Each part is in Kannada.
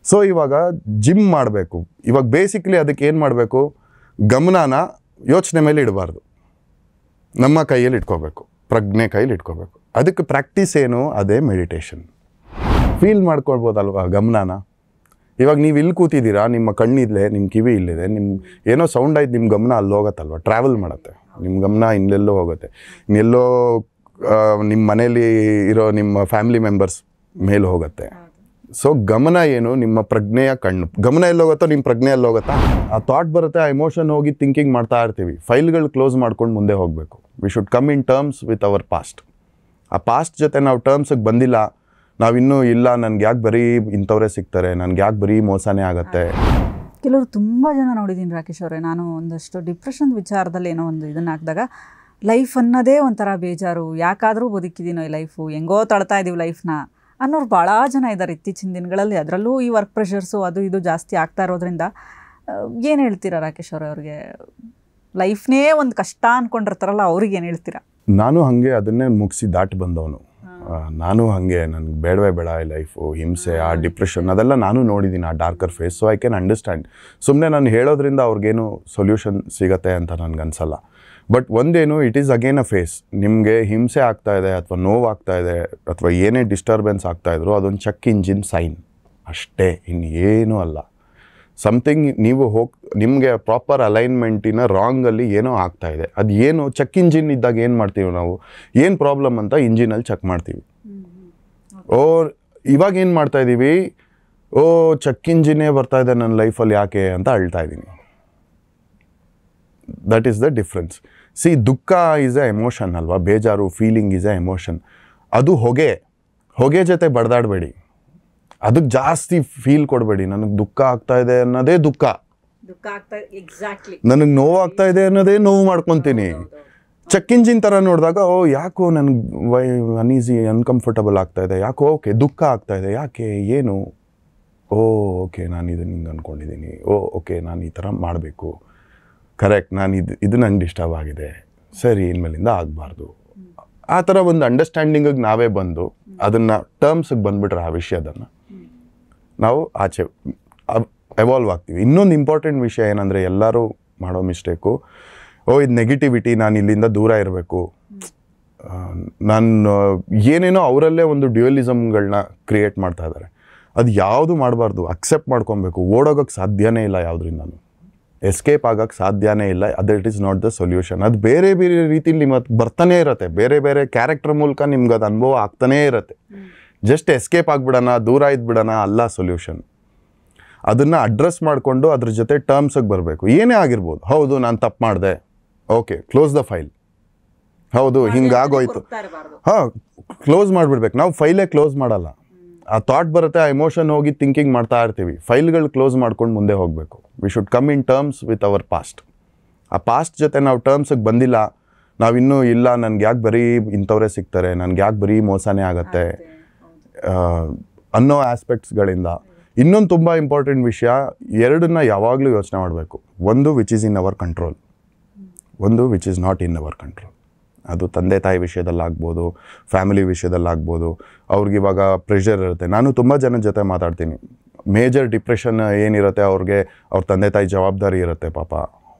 ಸೊ ಇವಾಗ ಜಿಮ್ ಮಾಡಬೇಕು. ಇವಾಗ ಬೇಸಿಕ್ಲಿ ಅದಕ್ಕೆ ಏನು ಮಾಡಬೇಕು, ಗಮನನ ಯೋಚನೆ ಮೇಲೆ ಇಡಬಾರ್ದು, ನಮ್ಮ ಕೈಯಲ್ಲಿ ಇಟ್ಕೋಬೇಕು, ಪ್ರಜ್ಞೆ ಕೈಯಲ್ಲಿ ಇಟ್ಕೋಬೇಕು. ಅದಕ್ಕೆ ಪ್ರಾಕ್ಟೀಸ್ ಏನು, ಅದೇ ಮೆಡಿಟೇಷನ್. ಫೀಲ್ ಮಾಡ್ಕೊಳ್ಬೋದಲ್ವ ಗಮನನ. ಇವಾಗ ನೀವು ಇಲ್ಲಿ ಕೂತಿದ್ದೀರಾ, ನಿಮ್ಮ ಕಣ್ಣಿಲ್ಲೇ, ನಿಮ್ಮ ಕಿವಿ ಇಲ್ಲಿದೆ, ನಿಮ್ಮ ಏನೋ ಸೌಂಡ್ ಆಯ್ತು, ನಿಮ್ಮ ಗಮನ ಅಲ್ಲಿ ಹೋಗುತ್ತಲ್ವ, ಟ್ರಾವೆಲ್ ಮಾಡುತ್ತೆ, ನಿಮ್ಮ ಗಮನ ಇನ್ನೆಲ್ಲೋ ಹೋಗುತ್ತೆ, ಇನ್ನೆಲ್ಲೋ ನಿಮ್ಮ ಮನೇಲಿ ಇರೋ ನಿಮ್ಮ ಫ್ಯಾಮಿಲಿ ಮೆಂಬರ್ಸ್ ಮೇಲೆ ಹೋಗುತ್ತೆ. ಸೊ ಗಮನ ಏನು, ನಿಮ್ಮ ಪ್ರಜ್ಞೆಯ ಕಣ್ಣು. ಗಮನ ಎಲ್ಲಿ ಹೋಗುತ್ತೋ ನಿಮ್ಮ ಪ್ರಜ್ಞೆ ಎಲ್ಲಿ ಹೋಗುತ್ತಾ, ಆ ಥಾಟ್ ಬರುತ್ತೆ, ಆ ಎಮೋಷನ್ ಹೋಗಿ ಥಿಂಕಿಂಗ್ ಮಾಡ್ತಾ ಇರ್ತೀವಿ. ಫೈಲ್ಗಳು ಕ್ಲೋಸ್ ಮಾಡ್ಕೊಂಡು ಮುಂದೆ ಹೋಗಬೇಕು. We should come in terms with our past. ಆ ಪಾಸ್ಟ್ ಜೊತೆ ನಾವು ಟರ್ಮ್ಸಿಗೆ ಬಂದಿಲ್ಲ, ನಾವಿನ್ನೂ ಇಲ್ಲ, ನನಗೆ ಯಾಕೆ ಬರೀ ಇಂಥವರೇ ಸಿಗ್ತಾರೆ, ನನಗೆ ಯಾಕೆ ಬರೀ ಮೋಸನೇ ಆಗುತ್ತೆ. ಕೆಲವರು ತುಂಬ ಜನ ನೋಡಿದ್ದೀನಿ ರಾಕೇಶ್ ಅವರೇ. ನಾನು ಒಂದಷ್ಟು ಡಿಪ್ರೆಷನ್ ವಿಚಾರದಲ್ಲಿ ಏನೋ ಒಂದು ಇದನ್ನು ಹಾಕಿದಾಗ ಲೈಫ್ ಅನ್ನೋದೇ ಒಂಥರ ಬೇಜಾರು, ಯಾಕಾದರೂ ಬದುಕಿದ್ದೀನೋ ಈ ಲೈಫು, ಹೆಂಗೋ ತಳ್ತಾ ಇದ್ದೀವಿ ಲೈಫ್ನ ಅನ್ನೋರು ಭಾಳ ಜನ ಇದ್ದಾರೆ ಇತ್ತೀಚಿನ ದಿನಗಳಲ್ಲಿ. ಅದರಲ್ಲೂ ಈ ವರ್ಕ್ ಪ್ರೆಷರ್ಸು ಅದು ಇದು ಜಾಸ್ತಿ ಆಗ್ತಾ ಇರೋದ್ರಿಂದ ಏನು ಹೇಳ್ತೀರಾ ರಾಕೇಶ್ ಅವ್ರಿಗೆ? ಲೈಫ್ನೇ ಒಂದು ಕಷ್ಟ ಅಂದ್ಕೊಂಡಿರ್ತಾರಲ್ಲ, ಅವ್ರಿಗೆ ಏನು ಹೇಳ್ತೀರಾ? ನಾನು ಹಾಗೆ ಅದನ್ನೇ ಮುಗಿಸಿ ದಾಟಿ ಬಂದವನು. ನಾನು ಹಾಗೆ, ನನಗೆ ಬೇಡವೇ ಬೇಡ ಈ ಲೈಫು, ಹಿಂಸೆ, ಆ ಡಿಪ್ರೆಷನ್ ಅದೆಲ್ಲ ನಾನು ನೋಡಿದ್ದೀನಿ, ಆ darker phase. So I can understand. ಸುಮ್ಮನೆ ನಾನು ಹೇಳೋದ್ರಿಂದ ಅವ್ರಿಗೇನು ಸೊಲ್ಯೂಷನ್ ಸಿಗತ್ತೆ ಅಂತ ನನಗನ್ಸಲ್ಲ. ಬಟ್ ಒಂದೇನು, it is again a phase. ನಿಮಗೆ ಹಿಂಸೆ ಆಗ್ತಾ ಇದೆ ಅಥವಾ ನೋವಾಗ್ತಾ ಇದೆ ಅಥವಾ ಏನೇ ಡಿಸ್ಟರ್ಬೆನ್ಸ್ ಆಗ್ತಾಯಿದ್ರು, ಅದೊಂದು ಚೆಕ್ ಇಂಜಿನ್ ಸೈನ್ ಅಷ್ಟೇ, ಇನ್ನೇನೂ ಅಲ್ಲ. ಸಮಥಿಂಗ್ ನೀವು ನಿಮಗೆ ಪ್ರಾಪರ್ ಅಲೈನ್ಮೆಂಟಿನ ರಾಂಗಲ್ಲಿ ಏನೋ ಆಗ್ತಾಯಿದೆ. ಅದು ಏನು ಚೆಕ್ ಇಂಜಿನ್ ಇದ್ದಾಗ ಏನು ಮಾಡ್ತೀವಿ ನಾವು, ಏನು ಪ್ರಾಬ್ಲಮ್ ಅಂತ ಇಂಜಿನಲ್ಲಿ ಚೆಕ್ ಮಾಡ್ತೀವಿ. ಓ ಇವಾಗ ಏನು ಮಾಡ್ತಾಯಿದ್ದೀವಿ, ಓ ಚೆಕ್ ಇಂಜಿನೇ ಬರ್ತಾಯಿದೆ ನನ್ನ ಲೈಫಲ್ಲಿ ಯಾಕೆ ಅಂತ ಅಳ್ತಾ ಇದ್ದೀನಿ. That is the difference. C, ದುಃಖ ಈಸ್ ಎ ಎಮೋಷನ್ ಅಲ್ವಾ, ಬೇಜಾರು ಫೀಲಿಂಗ್ ಈಸ್ ಎ ಎಮೋಷನ್. ಅದು ಹೊಗೆ ಜೊತೆ ಬಡ್ದಾಡಬೇಡಿ, ಅದಕ್ಕೆ ಜಾಸ್ತಿ ಫೀಲ್ ಕೊಡಬೇಡಿ. ನನಗೆ ದುಃಖ ಆಗ್ತಾ ಇದೆ ಅನ್ನೋದೇ ದುಃಖ, ನನಗೆ ನೋವು ಆಗ್ತಾ ಇದೆ ಅನ್ನೋದೇ ನೋವು ಮಾಡ್ಕೊತೀನಿ. ಚೆಕ್ ಇಂಜಿನ್ ಥರ ನೋಡಿದಾಗ, ಓ ಯಾಕೋ ನನಗೆ ಅನ್ಈಸಿ ಅನ್ಕಂಫರ್ಟಬಲ್ ಆಗ್ತಾ ಇದೆ, ಯಾಕೋ ಓಕೆ ದುಃಖ ಆಗ್ತಾ ಇದೆ, ಯಾಕೆ ಏನು, ಓ ಓಕೆ ನಾನು ಇದನ್ನು ಹಿಂಗೆ ಅಂದ್ಕೊಂಡಿದ್ದೀನಿ, ಓಕೆ ನಾನು ಈ ಥರ ಮಾಡಬೇಕು, ಕರೆಕ್ಟ್, ನಾನು ಇದು ನನಗೆ ಡಿಸ್ಟರ್ಬ್ ಆಗಿದೆ, ಸರಿ ಇನ್ಮೇಲಿಂದ ಆಗಬಾರ್ದು. ಆ ಥರ ಒಂದು ಅಂಡರ್ಸ್ಟ್ಯಾಂಡಿಂಗಿಗೆ ನಾವೇ ಬಂದು ಅದನ್ನು ಟರ್ಮ್ಸಿಗೆ ಬಂದುಬಿಟ್ರೆ ಆ ವಿಷಯದನ್ನು ನಾವು ಆಚೆ ಎವಾಲ್ವ್ ಆಗ್ತೀವಿ. ಇನ್ನೊಂದು ಇಂಪಾರ್ಟೆಂಟ್ ವಿಷಯ ಏನಂದರೆ, ಎಲ್ಲರೂ ಮಾಡೋ ಮಿಸ್ಟೇಕು, ಇದು ನೆಗೆಟಿವಿಟಿ, ನಾನು ಇಲ್ಲಿಂದ ದೂರ ಇರಬೇಕು, ನಾನು ಏನೇನೋ ಅವರಲ್ಲೇ ಒಂದು ಡ್ಯುಯಲಿಸಮ್ಗಳನ್ನ ಕ್ರಿಯೇಟ್ ಮಾಡ್ತಾ ಇದ್ದಾರೆ. ಅದು ಯಾವುದು ಮಾಡಬಾರ್ದು, ಅಕ್ಸೆಪ್ಟ್ ಮಾಡ್ಕೊಬೇಕು. ಓಡೋಗೋಕ್ಕೆ ಸಾಧ್ಯನೇ ಇಲ್ಲ, ಯಾವುದರಿಂದನೂ ಎಸ್ಕೇಪ್ ಆಗೋಕ್ಕೆ ಸಾಧ್ಯನೇ ಇಲ್ಲ. ಅದು it is not the solution. ಅದು ಬೇರೆ ಬೇರೆ ರೀತಿಲಿ ನಿಮ್ಮದು ಬರ್ತಾನೆ ಇರುತ್ತೆ, ಬೇರೆ ಬೇರೆ ಕ್ಯಾರೆಕ್ಟರ್ ಮೂಲಕ ನಿಮ್ಗೆ ಅದು ಅನುಭವ ಆಗ್ತಾನೇ ಇರುತ್ತೆ. ಜಸ್ಟ್ ಎಸ್ಕೇಪ್ ಆಗಿಬಿಡೋಣ, ದೂರ ಇದ್ಬಿಡೋಣ ಅಲ್ಲ ಸೊಲ್ಯೂಷನ್. ಅದನ್ನು ಅಡ್ರೆಸ್ ಮಾಡಿಕೊಂಡು ಅದ್ರ ಜೊತೆ ಟರ್ಮ್ಸಿಗೆ ಬರಬೇಕು. ಏನೇ ಆಗಿರ್ಬೋದು, ಹೌದು ನಾನು ತಪ್ಪು ಮಾಡಿದೆ, ಓಕೆ ಕ್ಲೋಸ್ ದ ಫೈಲ್, ಹೌದು ಹಿಂಗಾಗೋಯ್ತು, ಕ್ಲೋಸ್ ಮಾಡಿಬಿಡ್ಬೇಕು. ನಾವು ಫೈಲೇ ಕ್ಲೋಸ್ ಮಾಡಲ್ಲ, ಆ ಥಾಟ್ ಬರುತ್ತೆ, ಆ ಎಮೋಷನ್ ಹೋಗಿ ಥಿಂಕಿಂಗ್ ಮಾಡ್ತಾ ಇರ್ತೀವಿ. ಫೈಲ್ಗಳು ಕ್ಲೋಸ್ ಮಾಡ್ಕೊಂಡು ಮುಂದೆ ಹೋಗಬೇಕು. We should come in terms with our past. ಆ ಪಾಸ್ಟ್ ಜೊತೆ ನಾವು ಟರ್ಮ್ಸಿಗೆ ಬಂದಿಲ್ಲ, ನಾವಿನ್ನೂ ಇಲ್ಲ, ನನಗೆ ಯಾಕೆ ಬರೀ ಇಂಥವರೇ ಸಿಗ್ತಾರೆ, ನನಗೆ ಯಾಕೆ ಬರೀ ಮೋಸನೇ ಆಗುತ್ತೆ ಅನ್ನೋ ಆಸ್ಪೆಕ್ಟ್ಸ್ಗಳಿಂದ. ಇನ್ನೊಂದು ತುಂಬ ಇಂಪಾರ್ಟೆಂಟ್ ವಿಷಯ, ಎರಡನ್ನ ಯಾವಾಗಲೂ ಯೋಚನೆ ಮಾಡಬೇಕು. ಒಂದು which is in our control, ಒಂದು which is not in our control. ಅದು ತಂದೆ ತಾಯಿ ವಿಷಯದಲ್ಲಾಗ್ಬೋದು, ಫ್ಯಾಮಿಲಿ ವಿಷಯದಲ್ಲಾಗ್ಬೋದು. ಅವ್ರಿಗಿವಾಗ ಪ್ರೆಷರ್ ಇರುತ್ತೆ. ನಾನು ತುಂಬ ಜನದ ಜೊತೆ ಮಾತಾಡ್ತೀನಿ, ಮೇಜರ್ ಡಿಪ್ರೆಷನ್ ಏನಿರುತ್ತೆ ಅವ್ರಿಗೆ, ಅವ್ರ ತಂದೆ ತಾಯಿ ಜವಾಬ್ದಾರಿ ಇರುತ್ತೆ, ಪಾಪ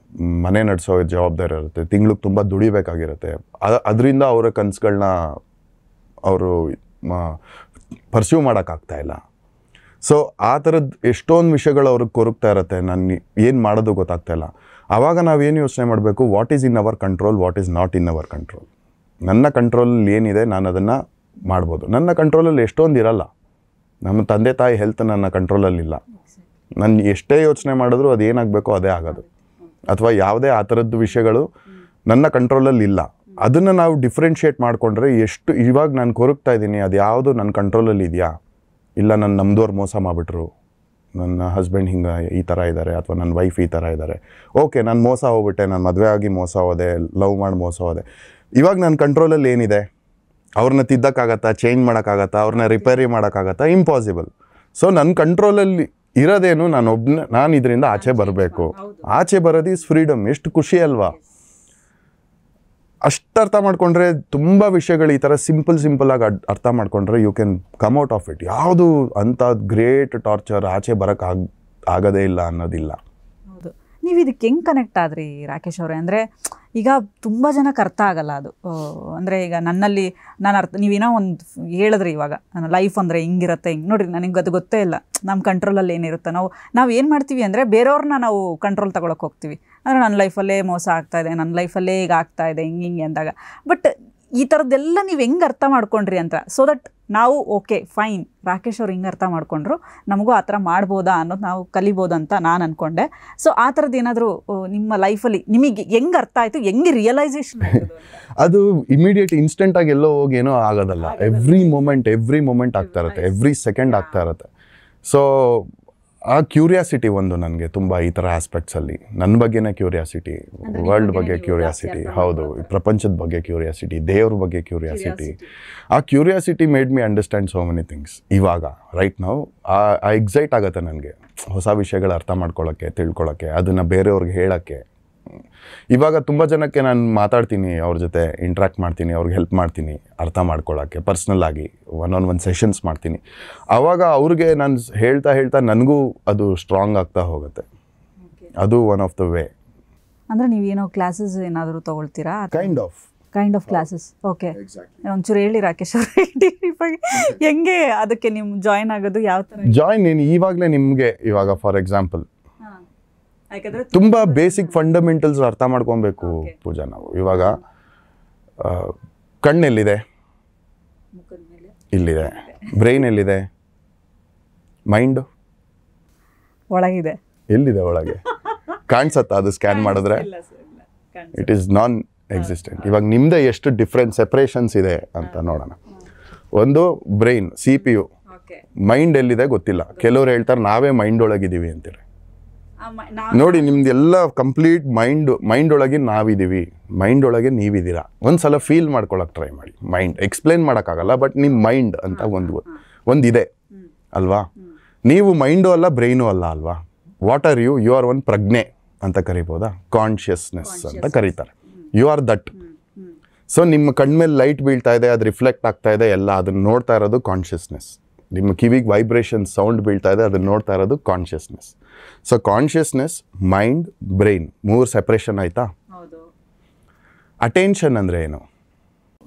ಮನೆ ನಡೆಸೋ ಜವಾಬ್ದಾರಿ ಇರುತ್ತೆ, ತಿಂಗ್ಳಿಗೆ ತುಂಬ ದುಡಿಬೇಕಾಗಿರುತ್ತೆ. ಅದರಿಂದ ಅವರ ಕನಸುಗಳನ್ನ ಅವರು ಪರ್ಸ್ಯೂ ಮಾಡೋಕ್ಕಾಗ್ತಾಯಿಲ್ಲ. ಸೊ ಆ ಥರದ್ದು ಎಷ್ಟೊಂದು ವಿಷಯಗಳು ಅವ್ರಿಗೆ ಕೊರಗ್ತಾ ಇರುತ್ತೆ, ನಾನು ಏನು ಮಾಡೋದು ಗೊತ್ತಾಗ್ತಾಯಿಲ್ಲ. ಆವಾಗ ನಾವೇನು ಯೋಚನೆ ಮಾಡಬೇಕು, what is in our control, what is not in our control. ನನ್ನ ಕಂಟ್ರೋಲಲ್ಲಿ ಏನಿದೆ ನಾನು ಅದನ್ನು ಮಾಡ್ಬೋದು. ನನ್ನ ಕಂಟ್ರೋಲಲ್ಲಿ ಎಷ್ಟೊಂದು ಇರಲ್ಲ. ನಮ್ಮ ತಂದೆ ತಾಯಿ ಹೆಲ್ತ್ ನನ್ನ ಕಂಟ್ರೋಲಲ್ಲಿಲ್ಲ. ನಾನು ಎಷ್ಟೇ ಯೋಚನೆ ಮಾಡಿದ್ರೂ ಅದು ಏನಾಗಬೇಕೋ ಅದೇ ಆಗೋದು. ಅಥವಾ ಯಾವುದೇ ಆ ಥರದ್ದು ವಿಷಯಗಳು ನನ್ನ ಕಂಟ್ರೋಲಲ್ಲಿ ಇಲ್ಲ. ಅದನ್ನು ನಾವು ಡಿಫ್ರೆನ್ಷಿಯೇಟ್ ಮಾಡಿಕೊಂಡ್ರೆ, ಎಷ್ಟು ಇವಾಗ ನಾನು ಕೊರಗ್ತಾ ಇದ್ದೀನಿ, ಅದು ಯಾವುದು ನನ್ನ ಕಂಟ್ರೋಲಲ್ಲಿ ಇದೆಯಾ, ಇಲ್ಲ ನನ್ನ ನಮ್ಮದವ್ರು ಮೋಸ ಮಾಡಿಬಿಟ್ರು, ನನ್ನ ಹಸ್ಬೆಂಡ್ ಹಿಂಗೆ ಈ ಥರ ಇದ್ದಾರೆ, ಅಥವಾ ನನ್ನ ವೈಫ್ ಈ ಥರ ಇದ್ದಾರೆ, ಓಕೆ ನಾನು ಮೋಸ ಹೋಗ್ಬಿಟ್ಟೆ, ನಾನು ಮದುವೆ ಆಗಿ ಮೋಸ ಹೋದೆ, ಲವ್ ಮಾಡಿ ಮೋಸ ಹೋದೆ. ಇವಾಗ ನನ್ನ ಕಂಟ್ರೋಲಲ್ಲಿ ಏನಿದೆ, ಅವ್ರನ್ನ ತಿದ್ದಕ್ಕಾಗತ್ತಾ, ಚೇಂಜ್ ಮಾಡೋಕ್ಕಾಗತ್ತಾ, ಅವ್ರನ್ನ ರಿಪೇರಿ ಮಾಡೋಕ್ಕಾಗತ್ತಾ? ಇಂಪಾಸಿಬಲ್. ಸೊ ನನ್ನ ಕಂಟ್ರೋಲಲ್ಲಿ ಇರೋದೇನು, ನಾನು ಇದರಿಂದ ಆಚೆ ಬರಬೇಕು. ಆಚೆ ಬರೋದು ಈಸ್ ಫ್ರೀಡಮ್. ಎಷ್ಟು ಖುಷಿ ಅಲ್ವಾ? ಅಷ್ಟು ಅರ್ಥ ಮಾಡ್ಕೊಂಡ್ರೆ ತುಂಬ ವಿಷಯಗಳು ಈ ಥರ ಸಿಂಪಲ್ ಆಗಿ ಅರ್ಥ ಮಾಡ್ಕೊಂಡ್ರೆ you can come out of it. ಯಾವುದು ಅಂಥ ಗ್ರೇಟ್ ಟಾರ್ಚರ್ ಆಚೆ ಬರೋಕ್ಕೆ ಆಗೋದೇ ಇಲ್ಲ ಅನ್ನೋದಿಲ್ಲ. ಹೌದು. ನೀವು ಇದಕ್ಕೆ ಹೆಂಗೆ ಕನೆಕ್ಟ್ ಆದ್ರಿ ರಾಕೇಶ್ ಅವರೇ? ಅಂದರೆ ಈಗ ತುಂಬ ಜನಕ್ಕೆ ಅರ್ಥ ಆಗಲ್ಲ ಅದು. ಅಂದರೆ ಈಗ ನನ್ನಲ್ಲಿ ನೀವೇನೋ ಒಂದು ಹೇಳಿದ್ರಿ ಇವಾಗ ನನ್ನ ಲೈಫ್ ಅಂದರೆ ಹಿಂಗಿರುತ್ತೆ, ಹಿಂಗೆ ನೋಡಿರಿ ನನಗೆ ಅದು ಗೊತ್ತೇ ಇಲ್ಲ, ನಮ್ಮ ಕಂಟ್ರೋಲಲ್ಲಿ ಏನಿರುತ್ತೆ. ನಾವು ಏನು ಮಾಡ್ತೀವಿ ಅಂದರೆ ಬೇರೆಯವ್ರನ್ನ ನಾವು ಕಂಟ್ರೋಲ್ ತಗೊಳಕ್ಕೆ ಹೋಗ್ತೀವಿ. ಅಂದರೆ ನನ್ನ ಲೈಫಲ್ಲೇ ಮೋಸ ಆಗ್ತಾಯಿದೆ, ನನ್ನ ಲೈಫಲ್ಲೇ ಈಗ ಆಗ್ತಾಯಿದೆ, ಹಿಂಗೆ ಅಂದಾಗ. ಬಟ್ ಈ ಥರದ್ದೆಲ್ಲ ನೀವು ಹೆಂಗೆ ಅರ್ಥ ಮಾಡ್ಕೊಂಡ್ರಿ ಅಂತ, ಸೊ ದಟ್ ನಾವು ಓಕೆ ಫೈನ್ ರಾಕೇಶ್ ಅವ್ರು ಹಿಂಗೆ ಅರ್ಥ ಮಾಡ್ಕೊಂಡ್ರು, ನಮಗೂ ಆ ಥರ ಮಾಡ್ಬೋದಾ ಅನ್ನೋದು ನಾವು ಕಲಿಬೋದು ಅಂತ ನಾನು ಅಂದ್ಕೊಂಡೆ. ಸೊ ಆ ಥರದ್ದು ಏನಾದರೂ ನಿಮ್ಮ ಲೈಫಲ್ಲಿ ನಿಮಗೆ ಹೆಂಗೆ ಅರ್ಥ ಆಯಿತು, ಹೆಂಗೆ ರಿಯಲೈಸೇಷನ್ ಅದು ಇಮಿಡಿಯೇಟ್ ಇನ್ಸ್ಟೆಂಟಾಗಿ ಎಲ್ಲೋ ಹೋಗಿ ಏನೋ ಆಗೋದಲ್ಲ. ಎವ್ರಿ ಮೂಮೆಂಟ್ ಆಗ್ತಾ ಇರುತ್ತೆ, ಎವ್ರಿ ಸೆಕೆಂಡ್ ಆಗ್ತಾ ಇರುತ್ತೆ. ಸೊ ಆ ಕ್ಯೂರಿಯಾಸಿಟಿ ಒಂದು ನನಗೆ ತುಂಬ ಈ ಥರ ಆಸ್ಪೆಕ್ಟ್ಸಲ್ಲಿ ನನ್ನ ಬಗ್ಗೆನೇ ಕ್ಯೂರಿಯಾಸಿಟಿ, ವರ್ಲ್ಡ್ ಬಗ್ಗೆ ಕ್ಯೂರಿಯಾಸಿಟಿ, ಹೌದು, ಪ್ರಪಂಚದ ಬಗ್ಗೆ ಕ್ಯೂರಿಯಾಸಿಟಿ, ದೇವ್ರ ಬಗ್ಗೆ ಕ್ಯೂರಿಯಾಸಿಟಿ. ಆ curiosity made me understand so many things. ಇವಾಗ ರೈಟ್ ನಾವು ಆ ಎಕ್ಸೈಟ್ ಆಗುತ್ತೆ ನನಗೆ ಹೊಸ ವಿಷಯಗಳು ಅರ್ಥ ಮಾಡ್ಕೊಳ್ಳೋಕ್ಕೆ, ತಿಳ್ಕೊಳ್ಳೋಕ್ಕೆ, ಅದನ್ನು ಬೇರೆಯವ್ರಿಗೆ ಹೇಳೋಕ್ಕೆ. ಇವಾಗ ತುಂಬ ಜನಕ್ಕೆ ನಾನು ಮಾತಾಡ್ತೀನಿ, ಅವ್ರ ಜೊತೆ ಇಂಟ್ರ್ಯಾಕ್ಟ್ ಮಾಡ್ತೀನಿ, ಅವ್ರಿಗೆ ಹೆಲ್ಪ್ ಮಾಡ್ತೀನಿ ಅರ್ಥ ಮಾಡ್ಕೊಳ್ಳೋಕ್ಕೆ, ಪರ್ಸ್ನಲ್ ಆಗಿ ಒನ್ ಸೆಷನ್ಸ್ ಮಾಡ್ತೀನಿ. ಆವಾಗ ಅವ್ರಿಗೆ ನಾನು ಹೇಳ್ತಾ ನನಗೂ ಅದು ಸ್ಟ್ರಾಂಗ್ ಆಗ್ತಾ ಹೋಗುತ್ತೆ. ಅದು ಒನ್ ಆಫ್ ದ ವೇ. ಅಂದರೆ ನೀವೇನೋ ಕ್ಲಾಸಸ್ ಏನಾದರೂ ತೊಗೊಳ್ತೀರಾ? Kind of classes. ಓಕೆ, ಒಂಚೂರು ಹೇಳಿ ರಾಕೇಶ್ ಅವ್ರೆ, ಹೆಂಗೆ ಅದಕ್ಕೆ ನೀವು ಜಾಯ್ನ್ ಆಗೋದು, ಯಾವ ಥರ ಜಾಯ್ನ್? ನೀನು ಇವಾಗಲೇ ನಿಮಗೆ ಇವಾಗ ಫಾರ್ ಎಕ್ಸಾಂಪಲ್ ತುಂಬ ಬೇಸಿಕ್ ಫಂಡಮೆಂಟಲ್ಸ್ ಅರ್ಥ ಮಾಡ್ಕೊಬೇಕು ಪೂಜಾ. ನಾವು ಇವಾಗ ಕಣ್ಣೆಲ್ಲಿದೆ? ಇಲ್ಲಿದೆ. ಬ್ರೈನ್ ಎಲ್ಲಿದೆ? ಮೈಂಡ್ ಒಳಗಿದೆ. ಎಲ್ಲಿದೆ ಒಳಗೆ? ಕಾಣಿಸತ್ತಾ ಅದು ಸ್ಕ್ಯಾನ್ ಮಾಡಿದ್ರೆ? It is non existent. ಇವಾಗ ನಿಮ್ಮದೇ ಎಷ್ಟು ಡಿಫ್ರೆಂಟ್ ಸೆಪ್ರೇಷನ್ಸ್ ಇದೆ ಅಂತ ನೋಡೋಣ. ಒಂದು ಬ್ರೈನ್, CPU. ಮೈಂಡ್ ಎಲ್ಲಿದೆ ಗೊತ್ತಿಲ್ಲ. ಕೆಲವ್ರು ಹೇಳ್ತಾರೆ ನಾವೇ ಮೈಂಡ್ ಒಳಗಿದ್ದೀವಿ ಅಂತೀರಿ. ನೋಡಿ, ನಿಮ್ದೆಲ್ಲ ಕಂಪ್ಲೀಟ್ ಮೈಂಡ್ ಒಳಗೆ ನಾವಿದ್ದೀವಿ, ಮೈಂಡ್ ಒಳಗೆ ನೀವಿದ್ದೀರಾ. ಒಂದ್ಸಲ ಫೀಲ್ ಮಾಡ್ಕೊಳಕ್ಕೆ ಟ್ರೈ ಮಾಡಿ. ಮೈಂಡ್ ಎಕ್ಸ್ಪ್ಲೇನ್ ಮಾಡೋಕ್ಕಾಗಲ್ಲ, ಬಟ್ ನಿಮ್ಮ ಮೈಂಡ್ ಅಂತ ಒಂದಿದೆ ಅಲ್ವಾ? ನೀವು ಮೈಂಡು ಅಲ್ಲ, ಬ್ರೈನು ಅಲ್ಲ ಅಲ್ವಾ? What are you? You are one ಪ್ರಜ್ಞೆ ಅಂತ ಕರಿಬೋದಾ? ಕಾನ್ಷಿಯಸ್ನೆಸ್ ಅಂತ ಕರೀತಾರೆ. You are that. ಸೊ ನಿಮ್ಮ ಕಣ್ಮೇಲೆ ಲೈಟ್ ಬೀಳ್ತಾ ಇದೆ, ಅದು ರಿಫ್ಲೆಕ್ಟ್ ಆಗ್ತಾ ಇದೆ, ಎಲ್ಲ ಅದನ್ನು ನೋಡ್ತಾ ಇರೋದು ಕಾನ್ಷಿಯಸ್ನೆಸ್. ನಿಮ್ಮ ಕಿವಿಗೆ ವೈಬ್ರೇಷನ್ ಸೌಂಡ್ ಬೀಳ್ತಾ ಇದೆ, ಅದನ್ನು ನೋಡ್ತಾ ಇರೋದು consciousness. So consciousness, mind, brain, 3 separation ಆಯ್ತಾ? ಅಟೆನ್ಷನ್ ಅಂದರೆ ಏನು?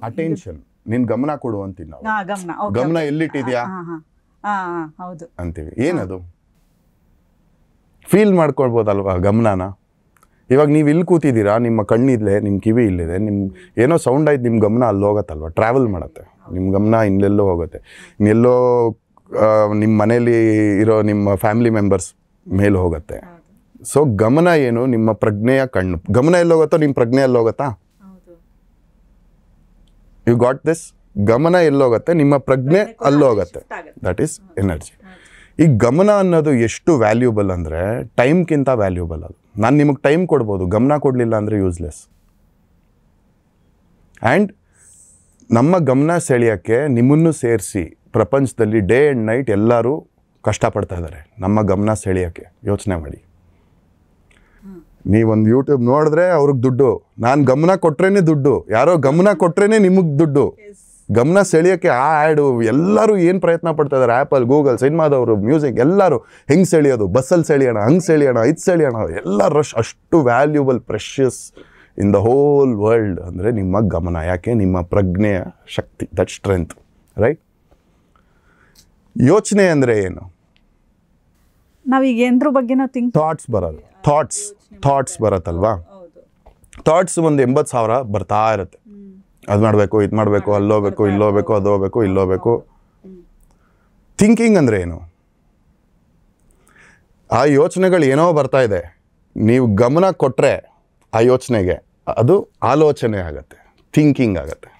ಅಟೆನ್ಷನ್, ನಿನ್ ಗಮನ ಕೊಡು ಅಂತೀವಿ ನಾವು. ಗಮನ ಎಲ್ಲಿಟ್ಟಿದ್ಯಾ ಅಂತೀವಿ. ಏನದು? ಫೀಲ್ ಮಾಡ್ಕೊಳ್ಬೋದಲ್ವಾ ಗಮನನ? ಇವಾಗ ನೀವು ಇಲ್ಲಿ ಕೂತಿದ್ದೀರಾ, ನಿಮ್ಮ ಕಣ್ಣಿದ್ಲೆ, ನಿಮ್ಮ ಕಿವಿ ಇಲ್ಲಿದೆ, ಏನೋ ಸೌಂಡ್ ಆಯ್ತು, ನಿಮ್ಮ ಗಮನ ಅಲ್ಲಿ ಹೋಗತ್ತಲ್ವ, ಟ್ರಾವೆಲ್ ಮಾಡುತ್ತೆ. ನಿಮ್ಮ ಗಮನ ಇನ್ನೆಲ್ಲೋ ಹೋಗುತ್ತೆ, ಇನ್ನೆಲ್ಲೋ ನಿಮ್ಮ ಮನೇಲಿ ಇರೋ ನಿಮ್ಮ ಫ್ಯಾಮಿಲಿ ಮೆಂಬರ್ಸ್ ಮೇಲೆ ಹೋಗುತ್ತೆ. ಸೊ ಗಮನ ಏನು? ನಿಮ್ಮ ಪ್ರಜ್ಞೆಯ ಕಣ್ಣು. ಗಮನ ಎಲ್ಲಿ ಹೋಗುತ್ತೋ ನಿಮ್ಮ ಪ್ರಜ್ಞೆ ಎಲ್ಲಿ ಹೋಗುತ್ತಾ? You got this? ಗಮನ ಎಲ್ಲೋಗುತ್ತೆ, ನಿಮ್ಮ ಪ್ರಜ್ಞೆ ಅಲ್ಲೋಗುತ್ತೆ. That is energy. ಈ ಗಮನ ಅನ್ನೋದು ಎಷ್ಟು ವ್ಯಾಲ್ಯೂಬಲ್ ಅಂದರೆ ಟೈಮ್ಗಿಂತ ವ್ಯಾಲ್ಯೂಬಲ್ ಅದು. ನಾನು ನಿಮಗೆ ಟೈಮ್ ಕೊಡ್ಬೋದು, ಗಮನ ಕೊಡಲಿಲ್ಲ ಅಂದರೆ ಯೂಸ್ಲೆಸ್. ಆ್ಯಂಡ್ ನಮ್ಮ ಗಮನ ಸೆಳೆಯೋಕ್ಕೆ ನಿಮ್ಮನ್ನು ಸೇರಿಸಿ ಪ್ರಪಂಚದಲ್ಲಿ ಡೇ ಆ್ಯಂಡ್ ನೈಟ್ ಎಲ್ಲರೂ ಕಷ್ಟಪಡ್ತಾ ಇದ್ದಾರೆ ನಮ್ಮ ಗಮನ ಸೆಳೆಯೋಕ್ಕೆ. ಯೋಚನೆ ಮಾಡಿ. ನೀವೊಂದು ಯೂಟ್ಯೂಬ್ ನೋಡಿದ್ರೆ ಅವ್ರಿಗೆ ದುಡ್ಡು, ನಾನು ಗಮನ ಕೊಟ್ರೇನೆ ದುಡ್ಡು, ಯಾರೋ ಗಮನ ಕೊಟ್ರೇನೆ ನಿಮಗೆ ದುಡ್ಡು. ಗಮನ ಸೆಳೆಯೋಕ್ಕೆ ಆ ಆ್ಯಡು ಎಲ್ಲರೂ ಏನು ಪ್ರಯತ್ನ ಪಡ್ತಾ ಇದ್ದಾರೆ. ಆ್ಯಪಲ್, ಗೂಗಲ್, ಸಿನಿಮಾದವರು, ಮ್ಯೂಸಿಕ್, ಎಲ್ಲರೂ ಹೆಂಗೆ ಸೆಳೆಯೋದು, ಬಸ್ಸಲ್ಲಿ ಸೆಳೆಯೋಣ, ಹಂಗೆ ಸೆಳೆಯೋಣ, ಇದು ಸೆಳೆಯೋಣ, ಎಲ್ಲ ರಶ್. ಅಷ್ಟು valuable, precious in the whole world ಅಂದರೆ ನಿಮ್ಮ ಗಮನ. ಯಾಕೆ? ನಿಮ್ಮ ಪ್ರಜ್ಞೆಯ ಶಕ್ತಿ, ದಟ್ ಸ್ಟ್ರೆಂತ್, ರೈಟ್? ಯೋಚನೆ ಅಂದರೆ ಏನು? ನಾವೀಗ ಏನ್ರ ಬಗ್ಗೆ ಥಾಟ್ಸ್ ಬರೋದು. ಥಾಟ್ಸ್ ಬರುತ್ತಲ್ವಾ? ಥಾಟ್ಸ್ ಒಂದು 80,000 ಬರ್ತಾ ಇರುತ್ತೆ. ಅದು ಮಾಡಬೇಕು, ಇದು ಮಾಡಬೇಕು, ಅಲ್ಲೋಗ್ಬೇಕು, ಇಲ್ಲೋಗ್ಬೇಕು, ಅದು ಹೋಗ್ಬೇಕು, ಇಲ್ಲೋಗ್ಬೇಕು. ಥಿಂಕಿಂಗ್ ಅಂದರೆ ಏನು? ಆ ಯೋಚನೆಗಳು ಏನೋ ಬರ್ತಾ ಇದೆ, ನೀವು ಗಮನ ಕೊಟ್ಟರೆ ಆ ಯೋಚನೆಗೆ ಅದು ಆಲೋಚನೆ ಆಗುತ್ತೆ, ಥಿಂಕಿಂಗ್ ಆಗುತ್ತೆ.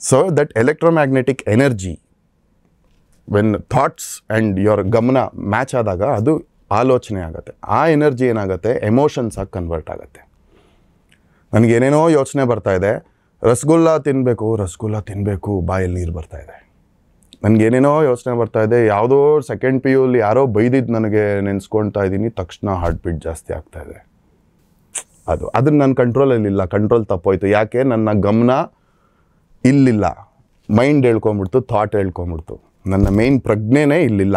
So that electromagnetic energy when thoughts and your ಗಮನ ಮ್ಯಾಚ್ ಆದಾಗ ಅದು ಆಲೋಚನೆ ಆಗುತ್ತೆ. ಆ ಎನರ್ಜಿ ಏನಾಗುತ್ತೆ? ಎಮೋಷನ್ಸ್ ಆಗಿ ಕನ್ವರ್ಟ್ ಆಗುತ್ತೆ. ನನಗೇನೇನೋ ಯೋಚನೆ ಬರ್ತಾ ಇದೆ, ರಸಗುಲ್ಲ ತಿನ್ನಬೇಕು, ಬಾಯಲ್ಲಿ ನೀರು ಬರ್ತಾ ಇದೆ. ನನಗೇನೇನೋ ಯೋಚನೆ ಬರ್ತಾ ಇದೆ, ಯಾವುದೋ ಸೆಕೆಂಡ್ PU ಯಾರೋ ಬೈದಿದ್ದು ನನಗೆ ನೆನೆಸ್ಕೊಳ್ತಾ ಇದ್ದೀನಿ, ತಕ್ಷಣ ಹಾರ್ಟ್ ಬೀಟ್ ಜಾಸ್ತಿ ಆಗ್ತಾ ಇದೆ. ಅದನ್ನು ನನ್ನ ಕಂಟ್ರೋಲಲ್ಲಿಲ್ಲ, ಕಂಟ್ರೋಲ್ ತಪ್ಪೋಯ್ತು. ಯಾಕೆ? ನನ್ನ ಗಮನ ಇಲ್ಲಿಲ್ಲ, ಮೈಂಡ್ ಹೇಳ್ಕೊಂಬಿಡ್ತು, ಥಾಟ್ ಹೇಳ್ಕೊಂಬಿಡ್ತು, ನನ್ನ ಮೇಯ್ನ್ ಪ್ರಜ್ಞೆನೇ ಇಲ್ಲಿಲ್ಲ.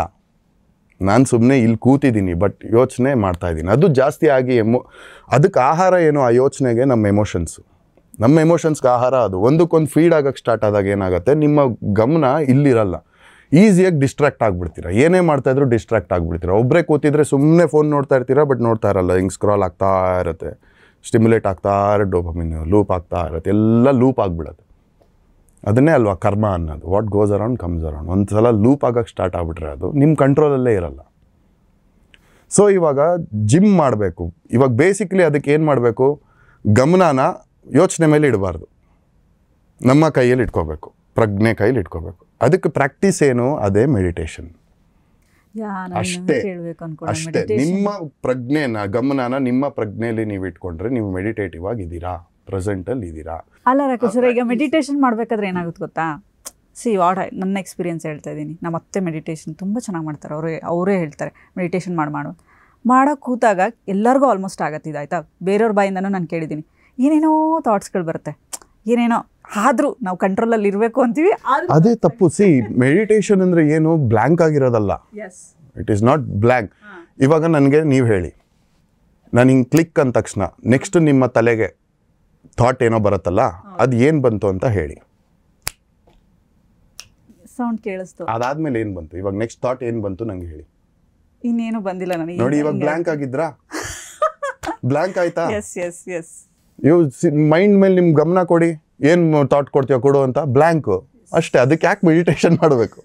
ನಾನು ಸುಮ್ಮನೆ ಇಲ್ಲಿ ಕೂತಿದ್ದೀನಿ ಬಟ್ ಯೋಚನೆ ಮಾಡ್ತಾಯಿದ್ದೀನಿ. ಅದು ಜಾಸ್ತಿ ಆಗಿ ಅದಕ್ಕೆ ಆಹಾರ ಏನು? ಆ ಯೋಚನೆಗೆ ನಮ್ಮ ಎಮೋಷನ್ಸ್ಗೆ ಆಹಾರ ಅದು. ಒಂದಕ್ಕೊಂದು ಫೀಡ್ ಆಗೋಕ್ಕೆ ಸ್ಟಾರ್ಟ್ ಆದಾಗ ಏನಾಗುತ್ತೆ, ನಿಮ್ಮ ಗಮನ ಇಲ್ಲಿರಲ್ಲ, ಈಸಿಯಾಗಿ ಡಿಸ್ಟ್ರಾಕ್ಟ್ ಆಗಿಬಿಡ್ತೀರ. ಏನೇ ಮಾಡ್ತಾಯಿದ್ರು ಡಿಸ್ಟ್ರಾಕ್ಟ್ ಆಗಿಬಿಡ್ತೀರ. ಒಬ್ಬರೇ ಕೂತಿದ್ರೆ ಸುಮ್ಮನೆ ಫೋನ್ ನೋಡ್ತಾ ಇರ್ತೀರ, ಬಟ್ ನೋಡ್ತಾ ಇರಲ್ಲ, ಹಿಂಗೆ ಸ್ಕ್ರಾಲ್ ಆಗ್ತಾ ಇರುತ್ತೆ, ಸ್ಟಿಮ್ಯುಲೇಟ್ ಆಗ್ತಾ ಇರುತ್ತೆ, ಡೋಪಮಿನ್ ಲೂಪ್ ಆಗ್ತಾ ಇರುತ್ತೆ, ಎಲ್ಲ ಲೂಪ್ ಆಗಿಬಿಡುತ್ತೆ. ಅದನ್ನೇ ಅಲ್ವಾ ಕರ್ಮ ಅನ್ನೋದು, what goes around comes around. ಒಂದು ಸಲ ಲೂಪ್ ಆಗೋಕ್ಕೆ ಸ್ಟಾರ್ಟ್ ಆಗಿಬಿಟ್ರೆ ಅದು ನಿಮ್ಮ ಕಂಟ್ರೋಲಲ್ಲೇ ಇರಲ್ಲ. ಸೊ ಇವಾಗ ಜಿಮ್ ಮಾಡಬೇಕು. ಇವಾಗ ಬೇಸಿಕ್ಲಿ ಅದಕ್ಕೆ ಏನು ಮಾಡಬೇಕು? ಗಮನನ ಯೋಚನೆ ಮೇಲೆ ಇಡಬಾರ್ದು, ನಮ್ಮ ಕೈಯಲ್ಲಿ ಇಟ್ಕೋಬೇಕು, ಪ್ರಜ್ಞೆ ಕೈಯಲ್ಲಿ ಇಟ್ಕೋಬೇಕು. ಅದಕ್ಕೆ ಪ್ರಾಕ್ಟೀಸ್ ಏನು? ಅದೇ ಮೆಡಿಟೇಷನ್. ಅಷ್ಟೇ. ನಿಮ್ಮ ಪ್ರಜ್ಞೆನ, ಗಮನನ ನಿಮ್ಮ ಪ್ರಜ್ಞೆಯಲ್ಲಿ ನೀವು ಇಟ್ಕೊಂಡ್ರೆ ನೀವು ಮೆಡಿಟೇಟಿವ್ ಆಗಿದ್ದೀರಾ, ಪ್ರೆಸೆಂಟಲ್ಲಿ ಇದ್ದೀರಾ. ಅಲ್ಲ ರಾಕೇಶ್, ಈಗ ಮೆಡಿಟೇಷನ್ ಮಾಡಬೇಕಾದ್ರೆ ಏನಾಗುತ್ತೆ ಗೊತ್ತಾ? ನನ್ನ ಎಕ್ಸ್ಪೀರಿಯನ್ಸ್ ಹೇಳ್ತಾ ಇದ್ದೀನಿ. ನಮ್ಮ ಅತ್ತೆ ಮೆಡಿಟೇಷನ್ ತುಂಬ ಚೆನ್ನಾಗಿ ಮಾಡ್ತಾರೆ. ಅವರೇ ಹೇಳ್ತಾರೆ ಮೆಡಿಟೇಷನ್ ಮಾಡೋಕ್ಕೆ ಕೂತಾಗ ಎಲ್ಲರಿಗೂ ಆಲ್ಮೋಸ್ಟ್ ಆಗತ್ತಿದೆ ಆಯಿತಾ. ಬೇರೆಯವ್ರ ಬಾಯಿಂದನೂ ನಾನು ಕೇಳಿದ್ದೀನಿ, ಏನೇನೋ ಥಾಟ್ಸ್ಗಳು ಬರುತ್ತೆ, ಏನೇನೋ, ಆದರೂ ನಾವು ಕಂಟ್ರೋಲಲ್ಲಿ ಇರಬೇಕು ಅಂತೀವಿ. ಅದೇ ತಪ್ಪು. ಮೆಡಿಟೇಷನ್ ಅಂದರೆ ಏನು? ಬ್ಲ್ಯಾಂಕ್ ಆಗಿರೋದಲ್ಲ. It is not blank. ಇವಾಗ ನನಗೆ ನೀವು ಹೇಳಿ, ನಾನು ಹಿಂಗೆ ಕ್ಲಿಕ್ ಅಂದ ತಕ್ಷಣ ನೆಕ್ಸ್ಟ್ ನಿಮ್ಮ ತಲೆಗೆ ಥಾಟ್ ಏನೋ ಬರುತ್ತಲ್ಲ, ಅದು ಏನು ಬಂತು ಅಂತ ಹೇಳಿ. ಸೌಂಡ್ ಕೇಳಿಸ್ತು. ಅದಾದ್ಮೇಲೆ ಏನು ಬಂತು? ಇವಾಗ ನೆಕ್ಸ್ಟ್ ಥಾಟ್ ಏನು ಬಂತು ನಂಗೆ ಹೇಳಿ. ಇನ್ನೇನು ಬಂದಿಲ್ಲ ನನಗೆ. ನೋಡಿ, ಇವಾಗ ಬ್ಲ್ಯಾಂಕ್ ಆಗಿದ್ರಾ? ಬ್ಲ್ಯಾಂಕ್ ಆಯ್ತಾ? ಎಸ್. ಇವು ಮೈಂಡ್ ಮೇಲೆ ನಿಮ್ಮ ಗಮನ ಕೊಡಿ, ಏನು ಥಾಟ್ ಕೊಡ್ತೀವ ಕೊಡು ಅಂತ. ಬ್ಲ್ಯಾಂಕು ಅಷ್ಟೇ. ಅದಕ್ಕೆ ಯಾಕೆ ಮೆಡಿಟೇಷನ್ ಮಾಡಬೇಕು?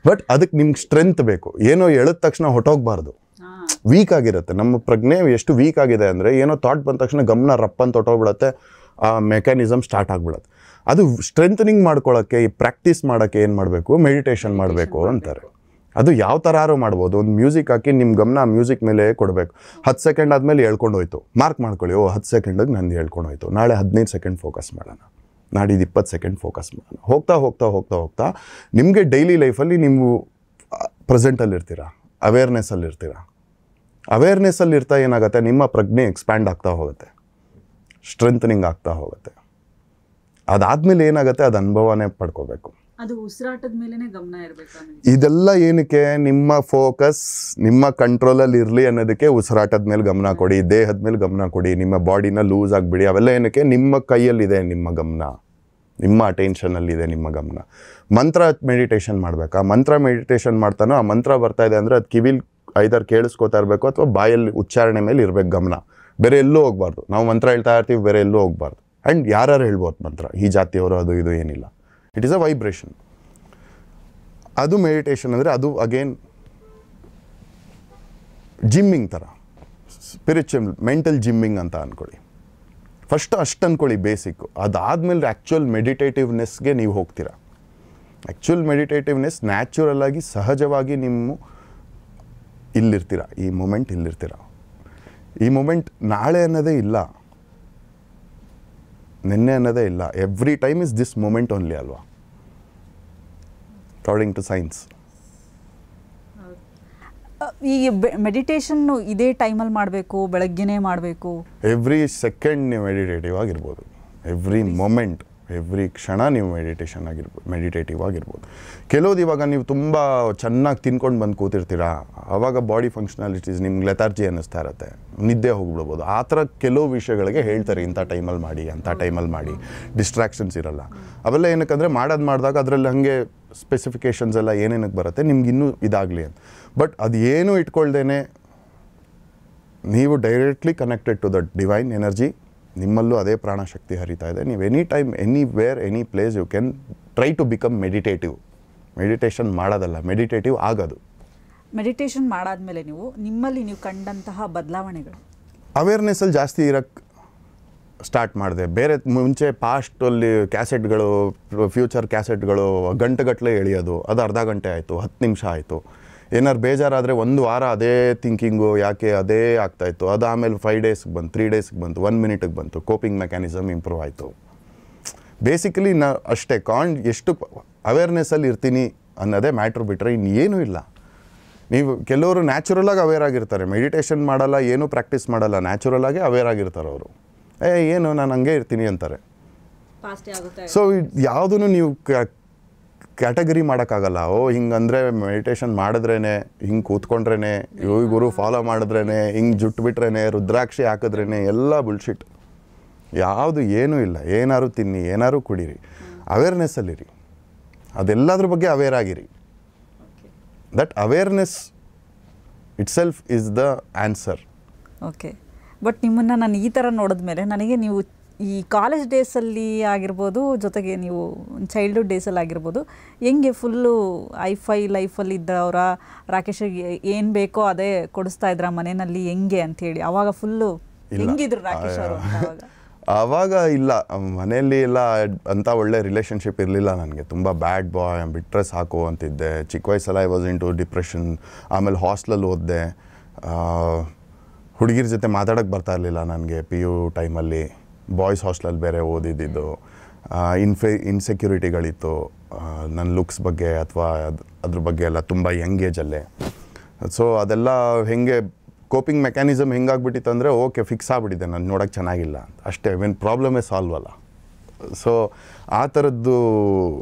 ಬಟ್ ಅದಕ್ಕೆ ನಿಮ್ಗೆ ಸ್ಟ್ರೆಂತ್ ಬೇಕು. ಏನೋ ಹೇಳಿದ ತಕ್ಷಣ ಹೊಟ್ಟೋಗ್ಬಾರ್ದು, ವೀಕ್ ಆಗಿರುತ್ತೆ. ನಮ್ಮ ಪ್ರಜ್ಞೆ ಎಷ್ಟು ವೀಕ್ ಆಗಿದೆ ಅಂದರೆ, ಏನೋ ಥಾಟ್ ಬಂದ ತಕ್ಷಣ ಗಮನ ರಪ್ಪಂತ ಹೊಟ್ಟೋಗ್ಬಿಡತ್ತೆ, ಆ ಮೆಕ್ಯಾನಿಸಮ್ ಸ್ಟಾರ್ಟ್ ಆಗಿಬಿಡತ್ತೆ. ಅದು ಸ್ಟ್ರೆಂಥನಿಂಗ್ ಮಾಡ್ಕೊಳ್ಳೋಕ್ಕೆ, ಈ ಪ್ರಾಕ್ಟೀಸ್ ಮಾಡೋಕ್ಕೆ ಏನು ಮಾಡಬೇಕು? ಮೆಡಿಟೇಷನ್ ಮಾಡಬೇಕು ಅಂತಾರೆ. ಅದು ಯಾವ ಥರ ಮಾಡ್ಬೋದು? ಒಂದು ಮ್ಯೂಸಿಕ್ ಹಾಕಿ ನಿಮ್ಮ ಗಮನ ಆ ಮ್ಯೂಸಿಕ್ ಮೇಲೆ ಕೊಡಬೇಕು. 10 ಸೆಕೆಂಡ್ ಆದಮೇಲೆ ಹೇಳ್ಕೊಂಡು ಹೋಯ್ತು, ಮಾರ್ಕ್ ಮಾಡ್ಕೊಳ್ಳಿ. 10 ಸೆಕೆಂಡಿಗೆ ನಂದು ಹೇಳ್ಕೊಂಡು ಹೋಯ್ತು, ನಾಳೆ 15 ಸೆಕೆಂಡ್ ಫೋಕಸ್ ಮಾಡೋಣ, ನಾಡಿದ್ದು 20 ಸೆಕೆಂಡ್ ಫೋಕಸ್ ಮಾಡೋಣ. ಹೋಗ್ತಾ ನಿಮಗೆ ಡೈಲಿ ಲೈಫಲ್ಲಿ ನೀವು ಪ್ರೆಸೆಂಟಲ್ಲಿ ಇರ್ತೀರ, ಅವೇರ್ನೆಸ್ಸಲ್ಲಿ ಇರ್ತೀರ. ಅವೇರ್ನೆಸ್ಸಲ್ಲಿ ಇರ್ತಾ ಏನಾಗುತ್ತೆ? ನಿಮ್ಮ ಪ್ರಜ್ಞೆ ಎಕ್ಸ್ಪ್ಯಾಂಡ್ ಆಗ್ತಾ ಹೋಗುತ್ತೆ, ಸ್ಟ್ರೆಂಥನಿಂಗ್ ಆಗ್ತಾ ಹೋಗುತ್ತೆ. ಅದಾದಮೇಲೆ ಏನಾಗುತ್ತೆ? ಅದು ಅನುಭವನೇ ಪಡ್ಕೋಬೇಕು. ಅದು ಉಸಿರಾಟದ ಮೇಲೆನೇ ಗಮನ ಇರಬೇಕು. ಇದೆಲ್ಲ ಏನಕ್ಕೆ? ನಿಮ್ಮ ಫೋಕಸ್ ನಿಮ್ಮ ಕಂಟ್ರೋಲಲ್ಲಿ ಇರಲಿ ಅನ್ನೋದಕ್ಕೆ ಉಸಿರಾಟದ ಮೇಲೆ ಗಮನ ಕೊಡಿ, ದೇಹದ ಮೇಲೆ ಗಮನ ಕೊಡಿ, ನಿಮ್ಮ ಬಾಡಿನ ಲೂಸ್ ಆಗಿಬಿಡಿ. ಅವೆಲ್ಲ ಏನಕ್ಕೆ? ನಿಮ್ಮ ಕೈಯಲ್ಲಿದೆ ನಿಮ್ಮ ಗಮನ, ನಿಮ್ಮ ಅಟೆನ್ಷನಲ್ಲಿದೆ ನಿಮ್ಮ ಗಮನ. ಮಂತ್ರ ಮೆಡಿಟೇಷನ್ ಮಾಡಬೇಕಾ? ಮಂತ್ರ ಮೆಡಿಟೇಷನ್ ಮಾಡ್ತಾನೋ, ಆ ಮಂತ್ರ ಬರ್ತಾ ಇದೆ ಅಂದರೆ ಅದು ಕಿವಿಲಿ ಐದರ್ ಕೇಳಿಸ್ಕೋತಾ ಇರಬೇಕು ಅಥವಾ ಬಾಯಲ್ಲಿ ಉಚ್ಚಾರಣೆ ಮೇಲೆ ಇರಬೇಕು ಗಮನ. ಬೇರೆ ಎಲ್ಲೂ ಹೋಗ್ಬಾರ್ದು. ನಾವು ಮಂತ್ರ ಹೇಳ್ತಾ ಇರ್ತೀವಿ, ಬೇರೆ ಎಲ್ಲೂ ಹೋಗ್ಬಾರ್ದು. ಆ್ಯಂಡ್ ಯಾರು ಹೇಳ್ಬೋದು ಮಂತ್ರ, ಈ ಜಾತಿಯವರು ಅದು ಇದು ಏನಿಲ್ಲ. It is a vibration. ಅದು ಮೆಡಿಟೇಷನ್ ಅಂದರೆ ಅದು ಅಗೇನ್ ಜಿಮ್ಮಿಂಗ್ ಥರ, ಸ್ಪಿರಿಚುವಲ್ ಮೆಂಟಲ್ ಜಿಮ್ಮಿಂಗ್ ಅಂತ ಅಂದ್ಕೊಳ್ಳಿ. ಫಸ್ಟ್ ಅಷ್ಟು ಅಂದ್ಕೊಳ್ಳಿ ಬೇಸಿಕ್ಕು. ಅದಾದಮೇಲೆ ಆ್ಯಕ್ಚುಯಲ್ ಮೆಡಿಟೇಟಿವ್ನೆಸ್ಗೆ ನೀವು ಹೋಗ್ತೀರಾ. ಆ್ಯಕ್ಚುಯಲ್ ಮೆಡಿಟೇಟಿವ್ನೆಸ್ ನ್ಯಾಚುರಲ್ ಆಗಿ ಸಹಜವಾಗಿ ನಿಮ್ಮ ಇಲ್ಲಿರ್ತೀರ, ಈ ಮೂಮೆಂಟ್ ಇಲ್ಲಿರ್ತೀರ. ಈ ಮೂಮೆಂಟ್ ನಾಳೆ ಅನ್ನೋದೇ ಇಲ್ಲ, ನಿನ್ನೆ ಅನ್ನೋದೇ ಇಲ್ಲ. Every time is this moment only ಅಲ್ವಾ, ಅಕಾರ್ಡಿಂಗ್ ಟು ಸೈನ್ಸ್. ಈ ಮೆಡಿಟೇಷನ್ನು ಇದೇ ಟೈಮಲ್ಲಿ ಮಾಡಬೇಕು, ಬೆಳಗ್ಗೆನೇ ಮಾಡಬೇಕು? ಎವ್ರಿ ಸೆಕೆಂಡ್ ನೀವು ಮೆಡಿಟೇಟಿವ್ ಆಗಿರ್ಬೋದು, ಎವ್ರಿ ಮೊಮೆಂಟ್, ಎವ್ರಿ ಕ್ಷಣ ನೀವು ಮೆಡಿಟೇಟಿವ್ ಆಗಿರ್ಬೋದು. ಕೆಲವ್ದು ಇವಾಗ ನೀವು ತುಂಬ ಚೆನ್ನಾಗಿ ತಿನ್ಕೊಂಡು ಬಂದು ಕೂತಿರ್ತೀರಾ, ಆವಾಗ ಬಾಡಿ ಫಂಕ್ಷನಾಲಿಟೀಸ್ ನಿಮ್ಗೆ ಲೆಥಾರ್ಜಿ ಅನ್ನಿಸ್ತಾ ಇರುತ್ತೆ, ನಿದ್ದೆ ಹೋಗ್ಬಿಡ್ಬೋದು. ಆ ಥರ ಕೆಲವು ವಿಷಯಗಳಿಗೆ ಹೇಳ್ತಾರೆ, ಇಂಥ ಟೈಮಲ್ಲಿ ಮಾಡಿ, ಅಂಥ ಟೈಮಲ್ಲಿ ಮಾಡಿ, ಡಿಸ್ಟ್ರಾಕ್ಷನ್ಸ್ ಇರಲ್ಲ. ಅವೆಲ್ಲ ಏನಕ್ಕಂದರೆ ಮಾಡಿದಾಗ ಅದರಲ್ಲಿ ಹಾಗೆ ಸ್ಪೆಸಿಫಿಕೇಷನ್ಸ್ ಎಲ್ಲ ಏನೇನಕ್ಕೆ ಬರುತ್ತೆ ನಿಮ್ಗೆ ಇನ್ನೂ ಇದಾಗಲಿ ಅಂತ. ಬಟ್ ಅದು ಏನೂ ಇಟ್ಕೊಳ್ದೇನೆ ನೀವು directly connected to the divine energy, ನಿಮ್ಮಲ್ಲೂ ಅದೇ ಪ್ರಾಣಶಕ್ತಿ ಹರಿತಾ ಇದೆ. ನೀವು any time, anywhere, any place you can try to become meditative. Meditation ಮಾಡೋದಲ್ಲ, ಮೆಡಿಟೇಟಿವ್ ಆಗೋದು. ಮೆಡಿಟೇಷನ್ ಮಾಡಾದ್ಮೇಲೆ ನಿಮ್ಮಲ್ಲಿ ನೀವು ಕಂಡಂತಹ ಬದಲಾವಣೆಗಳು? ಅವೇರ್ನೆಸ್ಸಲ್ಲಿ ಜಾಸ್ತಿ ಇರೋಕ್ಕೆ ಸ್ಟಾರ್ಟ್ ಮಾಡಿದೆ. ಬೇರೆ ಮುಂಚೆ ಪಾಸ್ಟಲ್ಲಿ ಕ್ಯಾಸೆಟ್ಗಳು, ಫ್ಯೂಚರ್ ಕ್ಯಾಸೆಟ್ಗಳು ಗಂಟೆಗಟ್ಟಲೆ ಎಳೆಯೋದು, ಅದು ಅರ್ಧ ಗಂಟೆ ಆಯಿತು, 10 ನಿಮಿಷ ಆಯಿತು. ಏನಾರು ಬೇಜಾರಾದರೆ 1 ವಾರ ಅದೇ ಥಿಂಕಿಂಗು, ಯಾಕೆ ಅದೇ ಆಗ್ತಾಯಿತ್ತು. ಅದು ಆಮೇಲೆ 5 ಡೇಸ್ಗೆ ಬಂತು, 3 ಡೇಸ್ಗೆ ಬಂತು, 1 ಮಿನಿಟಿಗೆ ಬಂತು. ಕೋಪಿಂಗ್ ಮೆಕ್ಯಾನಿಸಮ್ ಇಂಪ್ರೂವ್ ಆಯಿತು. ಬೇಸಿಕಲಿ ಅಷ್ಟೇ ಎಷ್ಟು ಅವೇರ್ನೆಸ್ಸಲ್ಲಿ ಇರ್ತೀನಿ ಅನ್ನೋದೇ ಮ್ಯಾಟ್ರ್, ಬಿಟ್ಟರೆ ಇನ್ನೇನೂ ಇಲ್ಲ. ನೀವು ಕೆಲವರು ನ್ಯಾಚುರಲಾಗಿ ಅವೇರ್ ಆಗಿರ್ತಾರೆ, ಮೆಡಿಟೇಷನ್ ಮಾಡಲ್ಲ, ಏನೂ ಪ್ರಾಕ್ಟೀಸ್ ಮಾಡಲ್ಲ, ನ್ಯಾಚುರಲಾಗಿ ಅವೇರ್ ಆಗಿರ್ತಾರೆ ಅವರು. ಏನು ನಾನು ಹಂಗೆ ಇರ್ತೀನಿ ಅಂತಾರೆ. ಸೊ ಯಾವುದೂ ನೀವು ಕ್ಯಾಟಗರಿ ಮಾಡೋಕ್ಕಾಗಲ್ಲ. ಹಿಂಗಂದರೆ ಮೆಡಿಟೇಷನ್ ಮಾಡಿದ್ರೇ, ಹಿಂಗೆ ಕೂತ್ಕೊಂಡ್ರೇ, ಯೋಗಿ ಗುರು ಫಾಲೋ ಮಾಡಿದ್ರೇ, ಹಿಂಗೆ ಜುಟ್ಟು ಬಿಟ್ರೇ, ರುದ್ರಾಕ್ಷಿ ಹಾಕಿದ್ರೇ ಎಲ್ಲ ಬುಲ್ಶಿಟ್. ಯಾವುದು ಏನೂ ಇಲ್ಲ. ಏನಾದ್ರು ತಿನ್ನಿ, ಏನಾದ್ರು ಕುಡೀರಿ, ಅವೇರ್ನೆಸ್ಸಲ್ಲಿರಿ, ಅದೆಲ್ಲದ್ರ ಬಗ್ಗೆ ಅವೇರ್ ಆಗಿರಿ. That awareness it self is the answer. Okay. But ನಿಮ್ಮನ್ನು ನಾನು ಈ ಥರ ನೋಡಿದ್ಮೇಲೆ ನನಗೆ ನೀವು ಈ ಕಾಲೇಜ್ ಡೇಸಲ್ಲಿ ಆಗಿರ್ಬೋದು, ಜೊತೆಗೆ ನೀವು ಚೈಲ್ಡ್ಹುಡ್ ಡೇಸಲ್ಲಿ ಆಗಿರ್ಬೋದು, ಹೆಂಗೆ ಫುಲ್ಲು ಐಫೈ ಲೈಫಲ್ಲಿ ಇದ್ದವರ, ರಾಕೇಶಿಗೆ ಏನು ಬೇಕೋ ಅದೇ ಕೊಡಿಸ್ತಾ ಇದ್ರ ಮನೆಯಲ್ಲಿ ಹೆಂಗೆ ಅಂಥೇಳಿ ಅವಾಗ ಫುಲ್ಲು ಹೆಂಗಿದ್ರು ರಾಕೇಶ್ ಅವರು? ಆವಾಗ ಇಲ್ಲ, ಮನೆಯಲ್ಲಿ ಎಲ್ಲ ಅಂಥ ಒಳ್ಳೆ ರಿಲೇಷನ್ಶಿಪ್ ಇರಲಿಲ್ಲ ನನಗೆ. ತುಂಬ ಬ್ಯಾಡ್ ಬಾಯ್, ಬಿಟ್ಟರೆ ಸಾಕು ಅಂತಿದ್ದೆ. ಚಿಕ್ಕ ವಯಸ್ಸೆಲ್ಲ I was into depression. ಆಮೇಲೆ ಹಾಸ್ಟೆಲಲ್ಲಿ ಓದಿದೆ. ಹುಡುಗಿರ ಜೊತೆ ಮಾತಾಡೋಕ್ಕೆ ಬರ್ತಾ ಇರಲಿಲ್ಲ ನನಗೆ PU ಟೈಮಲ್ಲಿ. ಬಾಯ್ಸ್ ಹಾಸ್ಟೆಲಲ್ಲಿ ಬೇರೆ ಓದಿದ್ದು. ಇನ್ಸೆಕ್ಯೂರಿಟಿಗಳಿತ್ತು ನನ್ನ ಲುಕ್ಸ್ ಬಗ್ಗೆ ಅಥವಾ ಅದ್ರ ಬಗ್ಗೆ ಎಲ್ಲ, ತುಂಬ ಯಂಗ್ ಏಜಲ್ಲೇ. ಸೊ ಅದೆಲ್ಲ ಹೆಂಗೆ ಕೋಪಿಂಗ್ ಮೆಕ್ಯಾನಿಸಮ್ ಹೆಂಗಾಗ್ಬಿಟ್ಟಿತ್ತು ಅಂದರೆ, ಓಕೆ ಫಿಕ್ಸ್ ಆಗಿಬಿಟ್ಟಿದೆ, ನಾನು ನೋಡೋಕ್ಕೆ ಚೆನ್ನಾಗಿಲ್ಲ ಅಷ್ಟೇ, ವೆನ್ ಪ್ರಾಬ್ಲಮೇ ಸಾಲ್ವ್ ಅಲ್ಲ. ಸೊ ಆ ಥರದ್ದು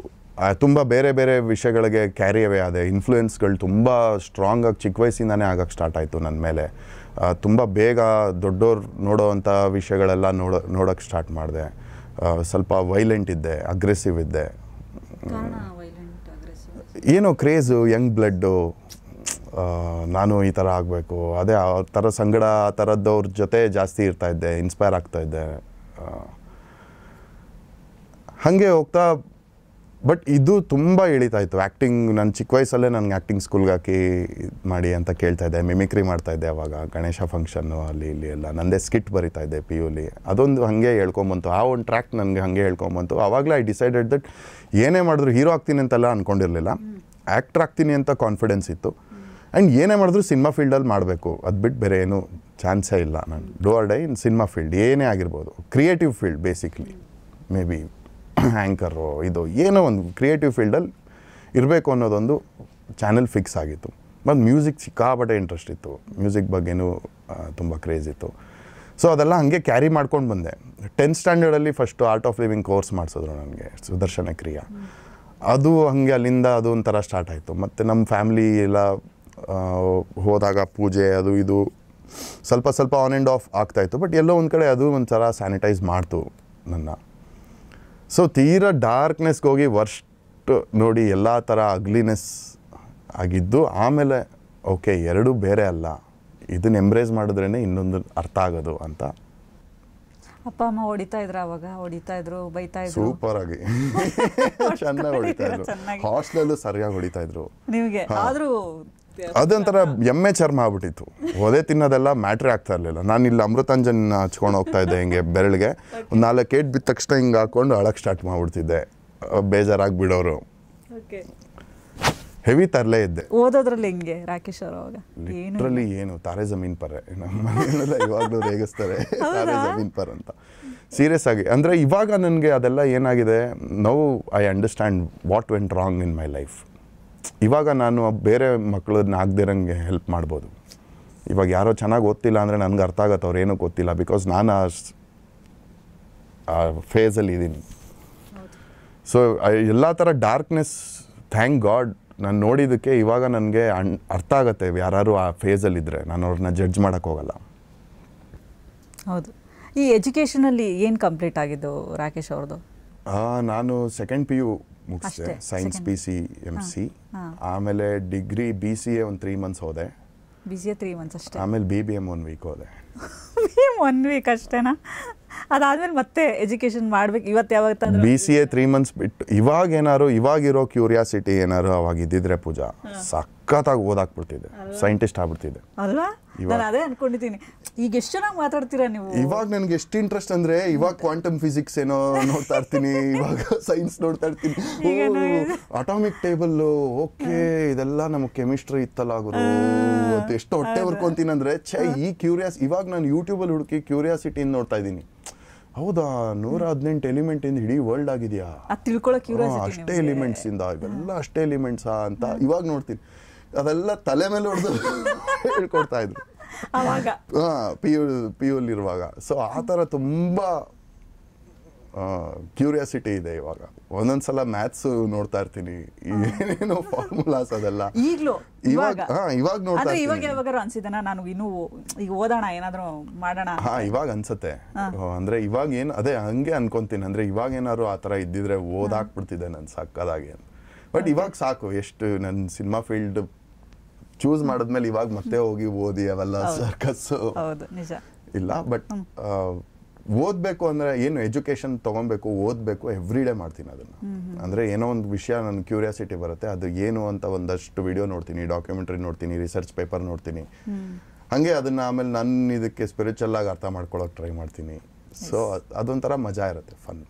ತುಂಬ ಬೇರೆ ಬೇರೆ ವಿಷಯಗಳಿಗೆ ಕ್ಯಾರಿ ಅವೇ ಆದೆ. ಇನ್ಫ್ಲೂಯೆನ್ಸ್ಗಳು ತುಂಬ ಸ್ಟ್ರಾಂಗಾಗಿ ಚಿಕ್ಕ ವಯಸ್ಸಿಂದನೇ ಆಗೋಕ್ಕೆ ಸ್ಟಾರ್ಟ್ ಆಯಿತು ನನ್ನ ಮೇಲೆ. ತುಂಬ ಬೇಗ ದೊಡ್ಡೋರು ನೋಡೋವಂಥ ವಿಷಯಗಳೆಲ್ಲ ನೋಡೋಕ್ಕೆ ಸ್ಟಾರ್ಟ್ ಮಾಡಿದೆ. ಸ್ವಲ್ಪ ವೈಲೆಂಟ್ ಇದ್ದೆ, ಅಗ್ರೆಸಿವ್ ಇದ್ದೆ. ಏನೋ ಕ್ರೇಜು, ಯಂಗ್ ಬ್ಲಡ್ಡು, ನಾನು ಈ ಥರ ಆಗಬೇಕು, ಅದೇ ಆ ಥರ ಸಂಗಡ, ಆ ಥರದ್ದವ್ರ ಜೊತೆ ಜಾಸ್ತಿ ಇರ್ತಾಯಿದ್ದೆ, ಇನ್ಸ್ಪೈರ್ ಆಗ್ತಾಯಿದ್ದೆ. ಹಾಗೆ ಹೋಗ್ತಾ ಬಟ್ ಇದು ತುಂಬ ಇಳಿತಾ ಇತ್ತು. ಆ್ಯಕ್ಟಿಂಗ್ ನಾನು ಚಿಕ್ಕ ವಯಸ್ಸಲ್ಲೇ ನನಗೆ ಆ್ಯಕ್ಟಿಂಗ್ ಸ್ಕೂಲ್ಗೆ ಹಾಕಿ ಮಾಡಿ ಅಂತ ಕೇಳ್ತಾಯಿದ್ದೆ. ಮಿಮಿಕ್ರಿ ಮಾಡ್ತಾಯಿದ್ದೆ ಅವಾಗ, ಗಣೇಶ ಫಂಕ್ಷನ್ನು ಅಲ್ಲಿ ಇಲ್ಲಿ ಎಲ್ಲ. ನಂದೇ ಸ್ಕಿಟ್ ಬರಿತಾಯಿದ್ದೆ PUಲಿ. ಅದೊಂದು ಹಾಗೆ ಹೇಳ್ಕೊಂಬಂತು, ಆ ಒಂದು ಟ್ರ್ಯಾಕ್ ನನಗೆ ಹಾಗೆ ಹೇಳ್ಕೊಂಬಂತು. ಆವಾಗಲೇ ಐ ಡಿಸೈಡೆಡ್ ದಟ್ ಏನೇ ಮಾಡಿದ್ರು ಹೀರೋ ಆಗ್ತೀನಿ ಅಂತೆಲ್ಲ ಅಂದ್ಕೊಂಡಿರಲಿಲ್ಲ, ಆ್ಯಕ್ಟ್ರ್ ಆಗ್ತೀನಿ ಅಂತ ಕಾನ್ಫಿಡೆನ್ಸ್ ಇತ್ತು. ಆ್ಯಂಡ್ ಏನೇ ಮಾಡಿದ್ರು ಸಿನಿಮಾ ಫೀಲ್ಡಲ್ಲಿ ಮಾಡಬೇಕು, ಅದು ಬಿಟ್ಟು ಬೇರೆ ಏನೂ ಚಾನ್ಸೇ ಇಲ್ಲ. ನಾನು do or die in cinema field, ಏನೇ ಆಗಿರ್ಬೋದು, creative field basically, maybe anchor, ಇದು ಏನೋ ಒಂದು ಕ್ರಿಯೇಟಿವ್ ಫೀಲ್ಡಲ್ಲಿ ಇರಬೇಕು ಅನ್ನೋದೊಂದು ಚಾನೆಲ್ ಫಿಕ್ಸ್ ಆಗಿತ್ತು. ಮತ್ತು ಮ್ಯೂಸಿಕ್ ಸಿಕ್ಕಾಪಟ್ಟೆ ಇಂಟ್ರೆಸ್ಟ್ ಇತ್ತು, ಮ್ಯೂಸಿಕ್ ಬಗ್ಗೆನೂ ತುಂಬ ಕ್ರೇಜ್ ಇತ್ತು. ಸೊ ಅದೆಲ್ಲ ಹಾಗೆ ಕ್ಯಾರಿ ಮಾಡ್ಕೊಂಡು ಬಂದೆ. 10th ಸ್ಟ್ಯಾಂಡರ್ಡಲ್ಲಿ first art of living course ಮಾಡಿಸಿದ್ರು ನನಗೆ, ಸುದರ್ಶನ ಕ್ರಿಯಾ. ಅದು ಹಾಗೆ ಅಲ್ಲಿಂದ ಅದು ಒಂಥರ ಸ್ಟಾರ್ಟ್ ಆಯಿತು. ಮತ್ತು ನಮ್ಮ ಫ್ಯಾಮ್ಲಿ ಎಲ್ಲ ಹೋದಾಗ ಪೂಜೆ ಅದು ಇದು ಸ್ವಲ್ಪ ಸ್ವಲ್ಪ ಆನ್ ಆ್ಯಂಡ್ ಆಫ್ ಆಗ್ತಾಯಿತ್ತು. ಬಟ್ ಎಲ್ಲೋ ಒಂದು ಕಡೆ ಅದು ಒಂಥರ ಸ್ಯಾನಿಟೈಸ್ ಮಾಡ್ತು ನನ್ನ. ಸೊ ತೀರಾ ಡಾರ್ಕ್ನೆಸ್ಗೆ ಹೋಗಿ ವರ್ಸ್ಟ್ ನೋಡಿ ಎಲ್ಲ ಥರ ಅಗ್ಲಿನೆಸ್ ಆಗಿದ್ದು, ಆಮೇಲೆ ಓಕೆ ಎರಡೂ ಬೇರೆ ಅಲ್ಲ, ಇದನ್ನು ಎಂಬ್ರೇಸ್ ಮಾಡಿದ್ರೇ ಇನ್ನೊಂದು ಅರ್ಥ ಆಗೋದು ಅಂತ. ಅಪ್ಪ ಅಮ್ಮ ಹೊಡಿತಾ ಇದ್ರು ಅವಾಗ? ಹೊಡಿತಾ ಇದ್ರು, ಬೈತಾ ಇದ್ರು? ಸೂಪರ್ ಆಗಿ ಚೆನ್ನಾಗಿ ಹೊಡಿತಾ ಇದ್ರು. ಹಾಸ್ಟೆಲಲ್ಲೂ ಸರಿಯಾಗಿ ಹೊಡಿತಾ ಇದ್ರು ನಿಮಗೆ. ಆದರೂ ಅದೊಂಥರ ಎಮ್ಮೆ ಚರ್ಮ ಆಗ್ಬಿಟ್ಟಿತ್ತು. ಒದೆ ತಿನ್ನೋದೆಲ್ಲ ಮ್ಯಾಟ್ರೇ ಆಗ್ತಾ ಇರಲಿಲ್ಲ. ನಾನು ಇಲ್ಲಿ ಅಮೃತಾಂಜನ್ ಹಚ್ಕೊಂಡು ಹೋಗ್ತಾ ಇದ್ದೆ ಹಿಂಗೆ ಬೆರಳಿಗೆ, ಒಂದು 4 ಏಟ್ ಬಿದ್ದ ತಕ್ಷಣ ಹಿಂಗೆ ಹಾಕ್ಕೊಂಡು ಅಳಕ್ಕೆ ಸ್ಟಾರ್ಟ್ ಮಾಡಿಬಿಡ್ತಿದ್ದೆ, ಬೇಜಾರಾಗಿ ಬಿಡೋರು. ಹೆವಿ ತರಲೇ ಇದ್ದೆ. ಓದೋದ್ರಲ್ಲಿ ಹೆಂಗೆ ರಾಕೇಶ್ ಅವರು ಅವಾಗ? ಲಿಟ್ರಲಿ ಏನು ತಾರೆ ಜಮೀನ್ ಪರೆ, ನಮ್ಮ ಮನೆಯಲ್ಲೆಲ್ಲ ಇವಾಗಲೂ ರೇಗಿಸ್ತಾರೆ ತಾರೆ ಜಮೀನ್ ಪರ್ ಅಂತ. ಸೀರಿಯಸ್ ಆಗಿ ಅಂದರೆ ಇವಾಗ ನನಗೆ ಅದೆಲ್ಲ ಏನಾಗಿದೆ, now I understand what went wrong in my life. ಇವಾಗ ನಾನು ಬೇರೆ ಮಕ್ಕಳನ್ನ ಆಗದಿರಂಗೆ ಹೆಲ್ಪ್ ಮಾಡ್ಬೋದು. ಇವಾಗ ಯಾರೋ ಚೆನ್ನಾಗಿ ಓದ್ತಿಲ್ಲ ಅಂದರೆ ನನಗೆ ಅರ್ಥ ಆಗತ್ತೆ ಅವ್ರು ಏನೂ ಗೊತ್ತಿಲ್ಲ, ಬಿಕಾಸ್ ನಾನು ಆ ಫೇಸಲ್ಲಿ ಇದ್ದೀನಿ. ಸೊ ಎಲ್ಲ ಥರ ಡಾರ್ಕ್ನೆಸ್ ಥ್ಯಾಂಕ್ ಗಾಡ್ ನಾನು ನೋಡಿದ್ದಕ್ಕೆ ಇವಾಗ ನನಗೆ ಅರ್ಥ ಆಗುತ್ತೆ. ಯಾರು ಆ ಫೇಸಲ್ಲಿದ್ದರೆ ನಾನು ಅವ್ರನ್ನ ಜಡ್ಜ್ ಮಾಡೋಕ್ಕೆ ಹೋಗಲ್ಲ. ಹೌದು. ಈ ಎಜುಕೇಷನಲ್ಲಿ ಏನು ಕಂಪ್ಲೀಟ್ ಆಗಿದ್ದು ರಾಕೇಶ್ ಅವ್ರದ್ದು? ನಾನು 2nd PU ಮುಗಿಸಿದೆ, ಸೈನ್ಸ್ PC MC. ಆಮೇಲೆ ಡಿಗ್ರಿ BCA ಒಂದು 3 months ಹೋದೆ. BCA 3 months ಅಷ್ಟೇ. ಆಮೇಲೆ BBM 1 week ಹೋದೆ. 1 week ಅಷ್ಟೇನಾ? ಅದಾದ್ಮೇಲೆ ಮತ್ತೆ ಎಜುಕೇಷನ್ ಮಾಡ್ಬೇಕು. ಇವತ್ತು ಯಾವಾಗ ತಂದ್ರೆ BCA 3 months ಬಿಟ್ಟು ಇವಾಗ ಏನಾರು ಇವಾಗಿರೋ ಕ್ಯೂರಿಯಾಸಿಟಿ ಏನಾರು ಅವಾಗ ಇದ್ದಿದ್ರೆ ಪೂಜಾ ಸಖತ್ತಾಗಿ ಓದಾಕ್ಬಿಡ್ತಿದ್ದೆ, ಸೈಂಟಿಸ್ಟ್ ಆಗ್ಬಿಡ್ತಿದ್ದೆ ಅಲ್ವಾ? ನಾನು ಅದೇ ಅನ್ಕೊಂಡಿದ್ದೀನಿ. ಈಗ ಎಷ್ಟು ಚೆನ್ನಾಗಿ ಮಾತಾಡ್ತೀರಾ ನೀವು. ಇವಾಗ ನನಗೆ ಎಷ್ಟು ಇಂಟ್ರೆಸ್ಟ್ ಅಂದ್ರೆ ಇವಾಗ ಕ್ವಾಂಟಮ್ ಫಿಸಿಕ್ಸ್ ಏನೋ ನೋಡ್ತಾ ಇರ್ತೀನಿ, ಇವಾಗ ಸೈನ್ಸ್ ನೋಡ್ತಾ ಇರ್ತೀನಿ. ಅಟಾಮಿಕ್ ಟೇಬಲ್, ಓಕೆ ಇದೆಲ್ಲ ನಮಗೆ ಕೆಮಿಸ್ಟ್ರಿ ಇತ್ತಲ್ಲ ಗುರು, ಎಷ್ಟು ಹೊಟ್ಟೆ ಬರ್ಕೊಂತೀನಿ ಅಂದ್ರೆ ಈ ಇವಾಗ ನಾನು ಯೂಟ್ಯೂಬಲ್ಲಿ ಹುಡುಕಿ ಕ್ಯೂರಿಯಾಸಿಟಿಯಿಂದ ನೋಡ್ತಾ ಇದ್ದೀನಿ. ಹೌದಾ 118 ಎಲಿಮೆಂಟ್ ಇಂದ ಇಡೀ ವರ್ಲ್ಡ್ ಆಗಿದೆಯಾ, ತಿಳ್ಕೊಳ್ಳೋ ಕ್ಯೂರಿಯಾಸಿಟಿ, ಅಷ್ಟೇ ಎಲಿಮೆಂಟ್ಸ್ ಇಂದ ಇವೆಲ್ಲ ಅಷ್ಟೇ ಎಲಿಮೆಂಟ್ಸಾ ಅಂತ ಇವಾಗ ನೋಡ್ತೀನಿ. ಅದೆಲ್ಲ ತಲೆ ಮೇಲೆ ಹೊಡೆದು ಹೇಳ್ಕೊಡ್ತಾ ಇದ್ರು ಅವಾಗ ಪಿ ಯುಲಿರುವಾಗ. ಸೊ ಆ ಥರ ತುಂಬ ಕ್ಯೂರಿಯಾಸಿಟಿ ಇದೆ ಇವಾಗ. ಒಂದೊಂದ್ಸಲ ಮ್ಯಾಥ್ಸ್ ನೋಡ್ತಾ ಇರ್ತೀನಿ, ಏನೇನೋ ಫಾರ್ಮುಲಾಸ್ ಅದೆಲ್ಲ ಈಗಲೂ ಇವಾಗ ನೋಡ್ತಾ ಇವಾಗ ಇರ್ತೀನಿ. ಯಾವಾಗಾರು ಅನ್ಸಿದನ ನಾನು ಇನ್ನೂ ಈಗ ಓದೋಣ ಏನಾದ್ರು ಮಾಡೋಣ? ಇವಾಗ ಅನ್ಸತ್ತೆ. ಅಂದ್ರೆ ಇವಾಗ ಏನ್ ಅದೇ ಹಂಗೆ ಅನ್ಕೊಂತೀನಿ, ಅಂದ್ರೆ ಇವಾಗ ಏನಾದ್ರು ಆ ಥರ ಇದ್ದಿದ್ರೆ ಓದಾಕ್ಬಿಡ್ತಿದ್ದೆ ನಾನು ಸಕ್ಕದಾಗಿ. ಬಟ್ ಇವಾಗ ಸಾಕು, ಎಷ್ಟು ನನ್ನ ಸಿನಿಮಾ ಫೀಲ್ಡ್ ಚೂಸ್ ಮಾಡಿದ್ಮೇಲೆ ಇವಾಗ ಮತ್ತೆ ಹೋಗಿ ಓದಿ ಅವೆಲ್ಲ ಸರ್ಕಸ್ಸು ನಿಜ ಇಲ್ಲ. ಬಟ್ ಓದಬೇಕು ಅಂದರೆ ಏನು ಎಜುಕೇಷನ್ ತೊಗೊಬೇಕು, ಓದಬೇಕು, ಎವ್ರಿ ಡೇ ಮಾಡ್ತೀನಿ ಅದನ್ನು. ಅಂದರೆ ಏನೋ ಒಂದು ವಿಷಯ ನನ್ನ ಕ್ಯೂರಿಯಾಸಿಟಿ ಬರುತ್ತೆ, ಅದು ಏನು ಅಂತ ಒಂದಷ್ಟು ವಿಡಿಯೋ ನೋಡ್ತೀನಿ, ಡಾಕ್ಯುಮೆಂಟ್ರಿ ನೋಡ್ತೀನಿ, ರಿಸರ್ಚ್ ಪೇಪರ್ ನೋಡ್ತೀನಿ. ಹಾಗೆ ಅದನ್ನು ಆಮೇಲೆ ನನ್ನ ಇದಕ್ಕೆ ಸ್ಪಿರಿಚುವಲ್ ಆಗಿ ಅರ್ಥ ಮಾಡ್ಕೊಳ್ಳೋಕೆ ಟ್ರೈ ಮಾಡ್ತೀನಿ. ಸೊ ಅದೊಂಥರ ಮಜಾ ಇರುತ್ತೆ, ಫನ್.